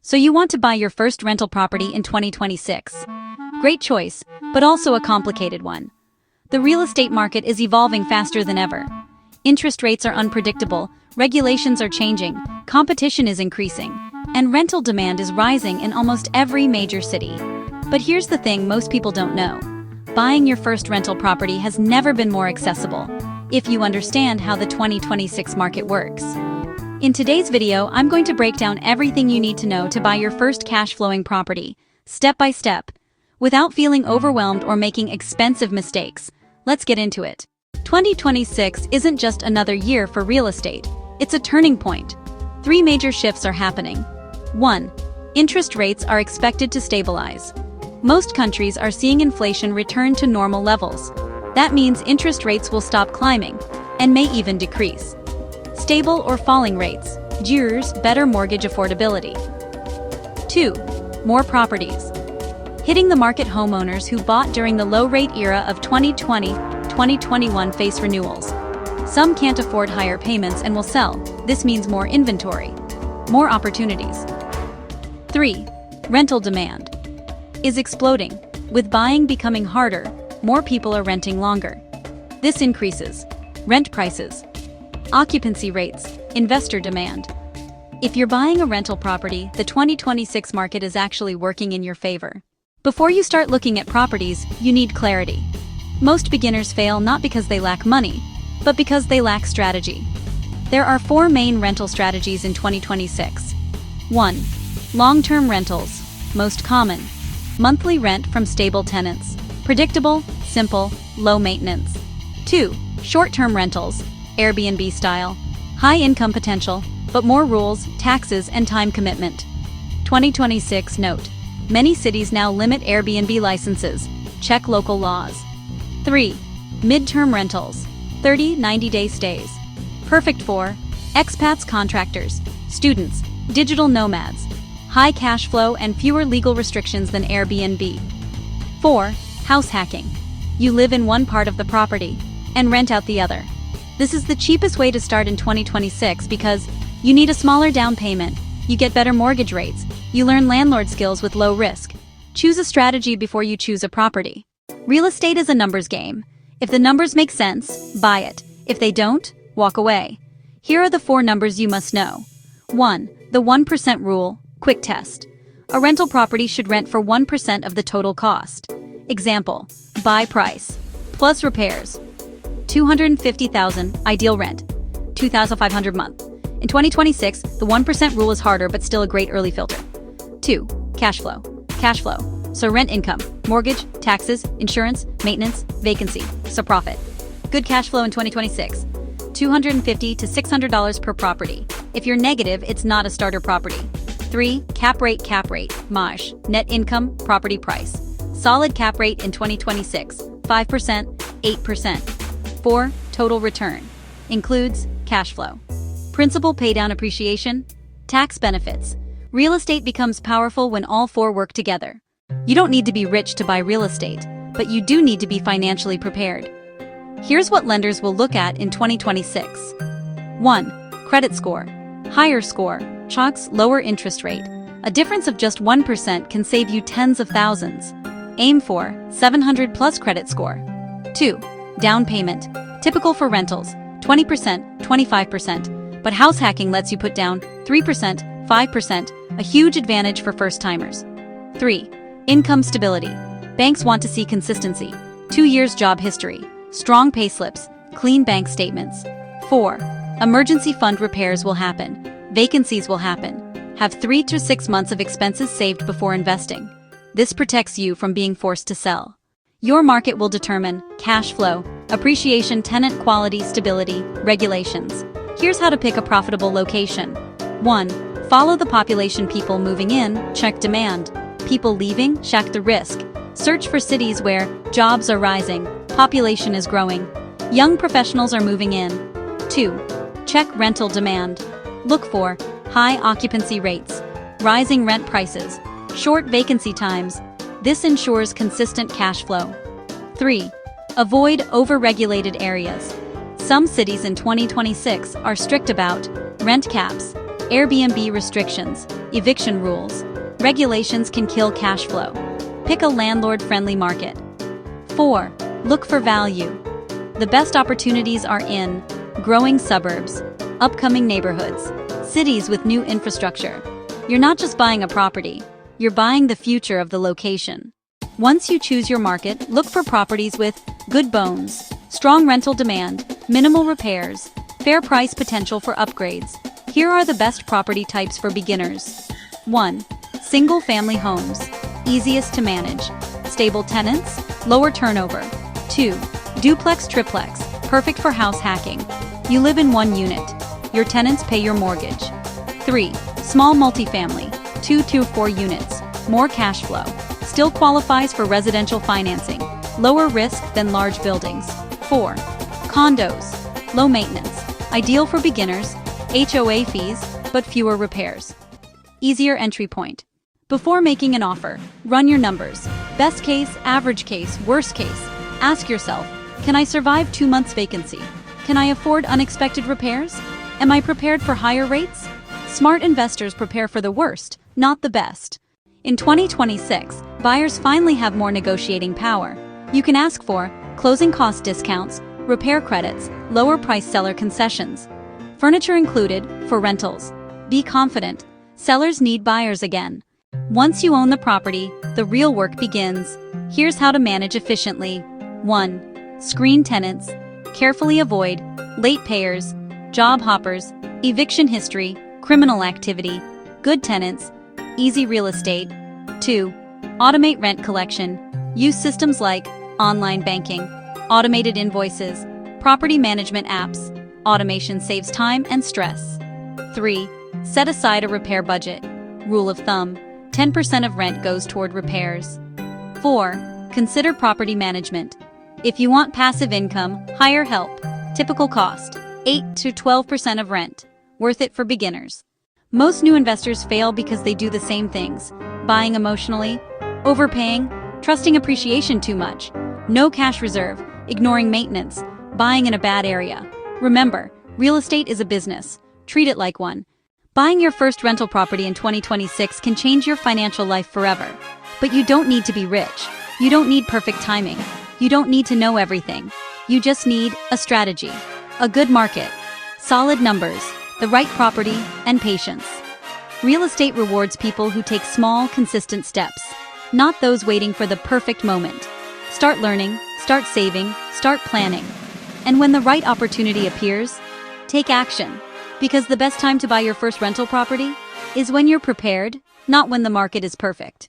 So you want to buy your first rental property in 2026. Great choice, but also a complicated one. The real estate market is evolving faster than ever. Interest rates are unpredictable, regulations are changing, competition is increasing, and rental demand is rising in almost every major city. But here's the thing most people don't know. Buying your first rental property has never been more accessible, if you understand how the 2026 market works. In today's video, I'm going to break down everything you need to know to buy your first cash-flowing property, step by step, without feeling overwhelmed or making expensive mistakes. Let's get into it. 2026 isn't just another year for real estate, it's a turning point. 3 major shifts are happening. 1. Interest rates are expected to stabilize. Most countries are seeing inflation return to normal levels. That means interest rates will stop climbing, and may even decrease. Stable or falling rates ensures better mortgage affordability. 2. More properties. Hitting the market. Homeowners who bought during the low-rate era of 2020-2021 face renewals. Some can't afford higher payments and will sell. This means more inventory, more opportunities. 3. Rental demand is exploding. With buying becoming harder, more people are renting longer. This increases rent prices, occupancy rates, investor demand. If you're buying a rental property, the 2026 market is actually working in your favor. Before you start looking at properties, you need clarity. Most beginners fail not because they lack money, but because they lack strategy. There are 4 main rental strategies in 2026. 1. Long-term rentals, most common. Monthly rent from stable tenants. Predictable, simple, low maintenance. 2. Short-term rentals, Airbnb style. High income potential, but more rules, taxes, and time commitment. 2026 note: many cities now limit Airbnb licenses. Check local laws. 3. Mid-term rentals, 30-90-day stays. Perfect for expats, contractors, students, digital nomads. High cash flow and fewer legal restrictions than Airbnb. 4. House hacking. You live in one part of the property and rent out the other. This is the cheapest way to start in 2026 because you need a smaller down payment, you get better mortgage rates, you learn landlord skills with low risk. Choose a strategy before you choose a property. Real estate is a numbers game. If the numbers make sense, buy it. If they don't, walk away. Here are the 4 numbers you must know. 1. The 1% rule, quick test. A rental property should rent for 1% of the total cost. Example, buy price plus repairs. $250,000, ideal rent, $2,500 month. In 2026, the 1% rule is harder but still a great early filter. 2. Cash flow. Cash flow. So rent income, mortgage, taxes, insurance, maintenance, vacancy. So profit. Good cash flow in 2026. $250 to $600 per property. If you're negative, it's not a starter property. 3. Cap rate, MAJ, net income, property price. Solid cap rate in 2026, 5%, 8%. 4. Total return. Includes cash flow, principal paydown, appreciation, tax benefits. Real estate becomes powerful when all 4 work together. You don't need to be rich to buy real estate, but you do need to be financially prepared. Here's what lenders will look at in 2026. 1. Credit score. Higher score, chalks lower interest rate. A difference of just 1% can save you tens of thousands. Aim for 700 plus credit score. 2. Down payment. Typical for rentals, 20%, 25%, but house hacking lets you put down 3%, 5%, a huge advantage for first-timers. 3. Income stability. Banks want to see consistency. 2 years job history, strong payslips, clean bank statements. 4. Emergency fund. Repairs will happen. Vacancies will happen. Have 3 to 6 months of expenses saved before investing. This protects you from being forced to sell. Your market will determine cash flow, appreciation, tenant quality, stability, regulations. Here's how to pick a profitable location. 1. Follow the population. People moving in, check demand. People leaving, check the risk. Search for cities where jobs are rising, population is growing, young professionals are moving in. 2. Check rental demand. Look for high occupancy rates, rising rent prices, short vacancy times. This ensures consistent cash flow. 3. Avoid over-regulated areas. Some cities in 2026 are strict about rent caps, Airbnb restrictions, eviction rules, regulations can kill cash flow. Pick a landlord-friendly market. 4. Look for value. The best opportunities are in growing suburbs, upcoming neighborhoods, cities with new infrastructure. You're not just buying a property, you're buying the future of the location. Once you choose your market, look for properties with good bones, strong rental demand, minimal repairs, fair price potential for upgrades. Here are the best property types for beginners. 1. Single-family homes. Easiest to manage. Stable tenants, lower turnover. 2. Duplex triplex, perfect for house hacking. You live in one unit. Your tenants pay your mortgage. 3. Small multifamily, 2 to 4 units, more cash flow. Still qualifies for residential financing. Lower risk than large buildings. 4. Condos, low maintenance, ideal for beginners, HOA fees, but fewer repairs. Easier entry point. Before making an offer, run your numbers. Best case, average case, worst case. Ask yourself, can I survive 2 months vacancy? Can I afford unexpected repairs? Am I prepared for higher rates? Smart investors prepare for the worst, not the best. In 2026, buyers finally have more negotiating power. You can ask for closing cost discounts, repair credits, lower price seller concessions. Furniture included for rentals. Be confident. Sellers need buyers again. Once you own the property, the real work begins. Here's how to manage efficiently. 1. Screen tenants. Carefully avoid late payers, job hoppers, eviction history, criminal activity, good tenants, easy real estate. 2. Automate rent collection. Use systems like online banking, automated invoices, property management apps. Automation saves time and stress. 3. Set aside a repair budget. Rule of thumb, 10% of rent goes toward repairs. 4. Consider property management. If you want passive income, hire help. Typical cost, 8 to 12% of rent. Worth it for beginners. Most new investors fail because they do the same things. Buying emotionally, overpaying, trusting appreciation too much, no cash reserve, ignoring maintenance, buying in a bad area. Remember, real estate is a business. Treat it like one. Buying your first rental property in 2026 can change your financial life forever. But you don't need to be rich. You don't need perfect timing. You don't need to know everything. You just need a strategy, a good market, solid numbers, the right property, and patience. Real estate rewards people who take small, consistent steps, not those waiting for the perfect moment. Start learning, start saving, start planning. And when the right opportunity appears, take action. Because the best time to buy your first rental property is when you're prepared, not when the market is perfect.